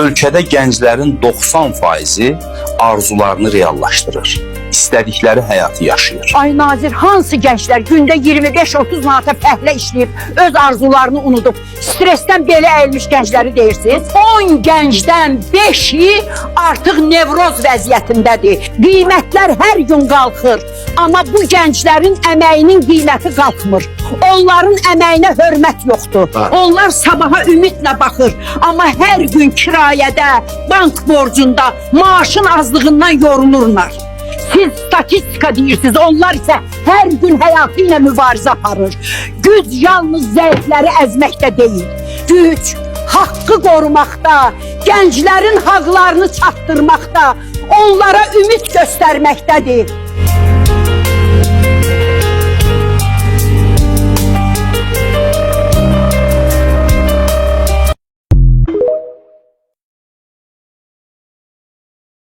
ölkədə gənclərin 90%-i arzularını reallaşdırır. İstədikləri həyatı yaşayır. Ay Nazir, hansı gənclər gündə 25-30 manata fəhlə işləyib, öz arzularını unudub, stresten belə əyilmiş gəncləri deyirsiniz? 10 gəncdən 5-i artıq nevroz vəziyyətindədir. Qiymətlər hər gün qalxır, amma bu gənclərin əməyinin qiyməti qalxmır. Onların əməyinə hörmət yoxdur. Onlar sabaha ümidlə baxır, amma hər gün kirayədə, bank borcunda, maaşın azlığından yorulurlar. Siz statistika deyirsiniz, onlar isə hər gün həyatı ilə mübarizə aparır. Güc yalnız zəifləri əzməkdə deyil. Güc, haqqı qorumaqda, gənclərin haqlarını çatdırmaqda, onlara ümid göstərməkdədir.